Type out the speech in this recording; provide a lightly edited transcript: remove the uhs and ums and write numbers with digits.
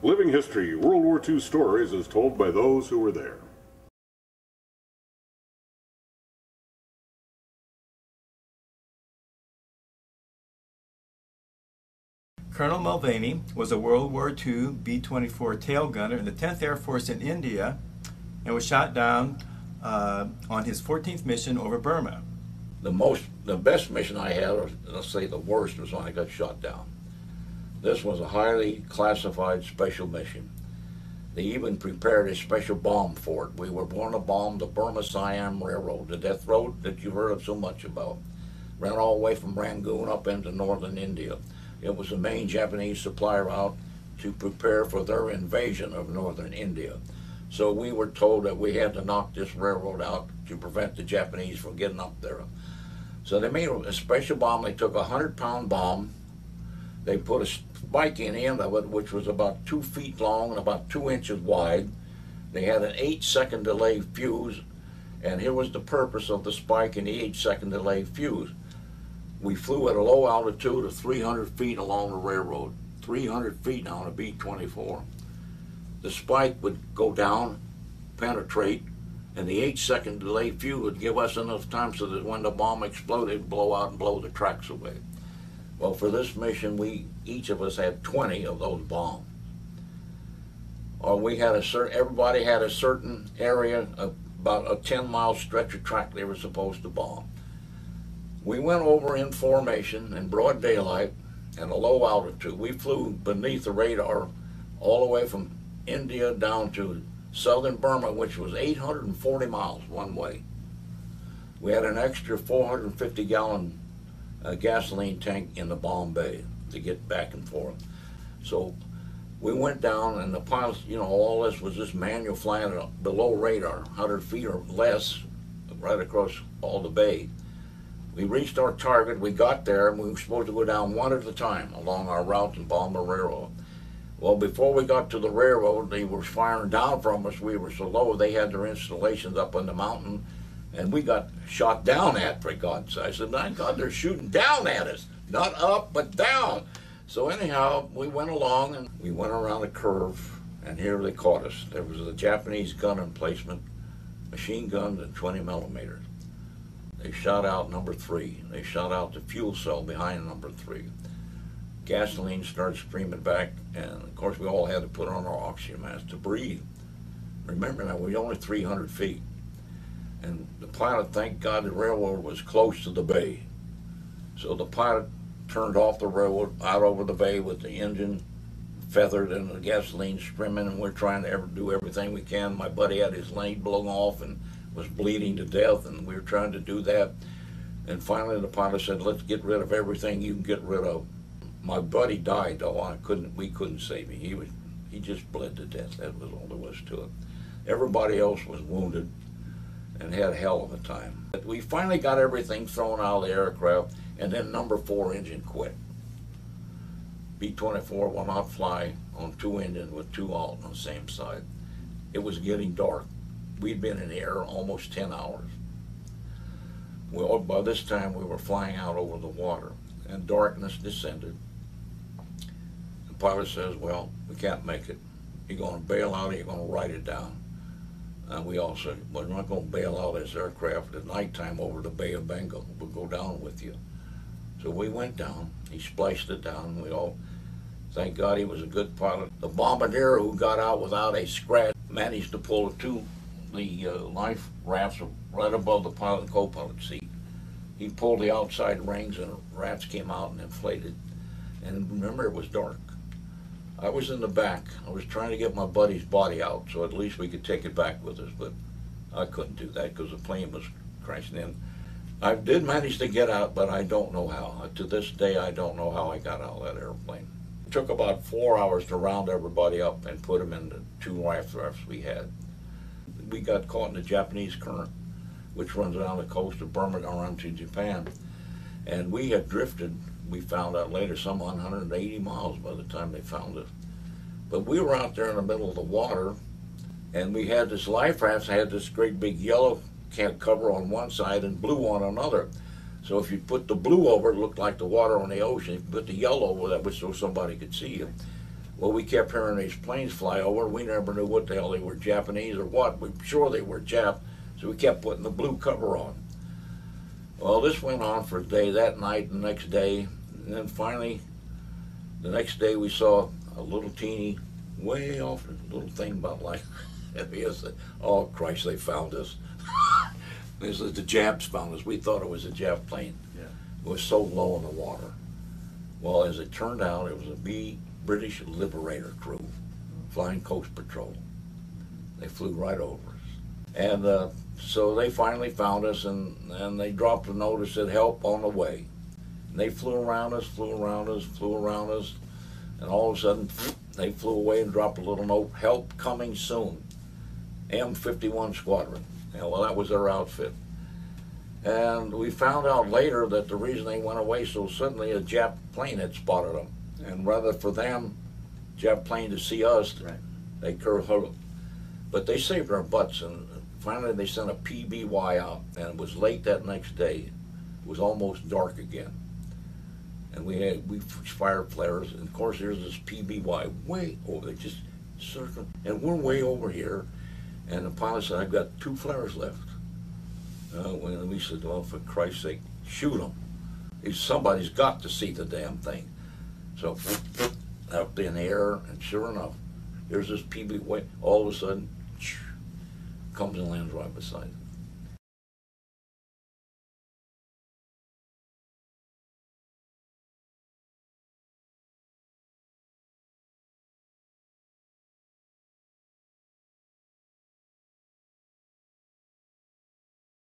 Living History, World War II stories as told by those who were there. Colonel Mulvaney was a World War II B-24 tail gunner in the 10th Air Force in India and was shot down on his 14th mission over Burma. The best mission I had, or let's say the worst, was when I got shot down. This was a highly classified special mission. They even prepared a special bomb for it. We were going to bomb the Burma-Siam Railroad, the death road that you've heard of so much about. Ran all the way from Rangoon up into northern India. It was the main Japanese supply route to prepare for their invasion of northern India. So we were told that we had to knock this railroad out to prevent the Japanese from getting up there. So they made a special bomb. They took a 100-pound bomb. They put a spike in the end of it, which was about 2 feet long and about 2 inches wide. They had an 8-second delay fuse, and here was the purpose of the spike and the 8-second delay fuse. We flew at a low altitude of 300 feet along the railroad, 300 feet on a B-24. The spike would go down, penetrate, and the 8-second delay fuse would give us enough time so that when the bomb exploded, it'd blow out and blow the tracks away. Well, for this mission, each of us had 20 of those bombs. Or everybody had a certain area, about a 10-mile stretch of track they were supposed to bomb. We went over in formation in broad daylight and a low altitude. We flew beneath the radar all the way from India down to southern Burma, which was 840 miles one way. We had an extra 450-gallon gasoline tank in the bomb bay to get back and forth. So we went down, and the pilots, all this was just manual flying below radar, 100 feet or less, right across all the bay. We reached our target, we got there, and we were supposed to go down one at a time along our route and bomb the railroad. Well, before we got to the railroad, they were firing down from us. We were so low, they had their installations up on the mountain, and we got shot down at, for God's sake. I said, my God, they're shooting down at us. Not up, but down. So anyhow, we went along, and we went around a curve, and here they caught us. There was a Japanese gun emplacement, machine guns and 20 millimeters. They shot out number 3. They shot out the fuel cell behind number 3. Gasoline started streaming back, and of course we all had to put on our oxygen mask to breathe. Remember now, we were only 300 feet. And the pilot, thank God the railroad was close to the bay. So the pilot turned off the railroad out over the bay with the engine feathered and the gasoline streaming, and we're trying to do everything we can. My buddy had his leg blown off and was bleeding to death, and we were trying to do that. And finally the pilot said, let's get rid of everything you can get rid of. My buddy died, though. We couldn't save him. He just bled to death. That was all there was to it. Everybody else was wounded and had a hell of a time. But we finally got everything thrown out of the aircraft, and then number 4 engine quit. B-24 will not fly on 2 engines with 2 out on the same side. It was getting dark. We'd been in the air almost 10 hours. Well, by this time we were flying out over the water, and darkness descended. The pilot says, well, we can't make it. You're going to bail out or you're going to write it down. And we all said, well, we're not going to bail out this aircraft at nighttime over the Bay of Bengal. We'll go down with you. So we went down. He spliced it down. We all, thank God he was a good pilot. The bombardier who got out without a scratch managed to pull the life rafts right above the pilot and co-pilot seat. He pulled the outside rings and rafts came out and inflated. And remember, it was dark. I was in the back. I was trying to get my buddy's body out so at least we could take it back with us, but I couldn't do that because the plane was crashing in. I did manage to get out, but I don't know how. To this day, I don't know how I got out of that airplane. It took about 4 hours to round everybody up and put them in the 2 life rafts we had. We got caught in the Japanese current, which runs down the coast of Burma around to Japan. And we had drifted, we found out later, some 180 miles by the time they found us. But we were out there in the middle of the water, and we had this life raft that had this great big yellow cover on one side and blue on another. So if you put the blue over, it looked like the water on the ocean. If you put the yellow over, that was so somebody could see you. Well, we kept hearing these planes fly over. We never knew what the hell they were, Japanese or what. We were sure they were Jap, so we kept putting the blue cover on. Well, this went on for a day, that night, and the next day, and then finally, the next day we saw a little teeny, way off, a little thing about like, oh Christ, they found us. This is the Japs found us. We thought it was a Jap plane. Yeah. It was so low in the water. Well, as it turned out, it was a British Liberator crew, flying Coast Patrol. They flew right over us. And so they finally found us, and they dropped a note that said, help on the way. And they flew around us, flew around us, flew around us, and all of a sudden, they flew away and dropped a little note, help coming soon. M51 Squadron. Yeah, well, that was their outfit. And we found out later that the reason they went away so suddenly, a Jap plane had spotted them. And rather for them, Jap plane to see us, Right. they curved her. But they saved our butts, and finally they sent a PBY out, and it was late that next day. It was almost dark again. And we fired flares, and of course there's this PBY way over, just circling, and we're way over here, and the pilot said, I've got 2 flares left. When we said, well, for Christ's sake, shoot them. Somebody's got to see the damn thing. So, up in the air, and sure enough, there's this PBY, all of a sudden, comes and lands right beside it.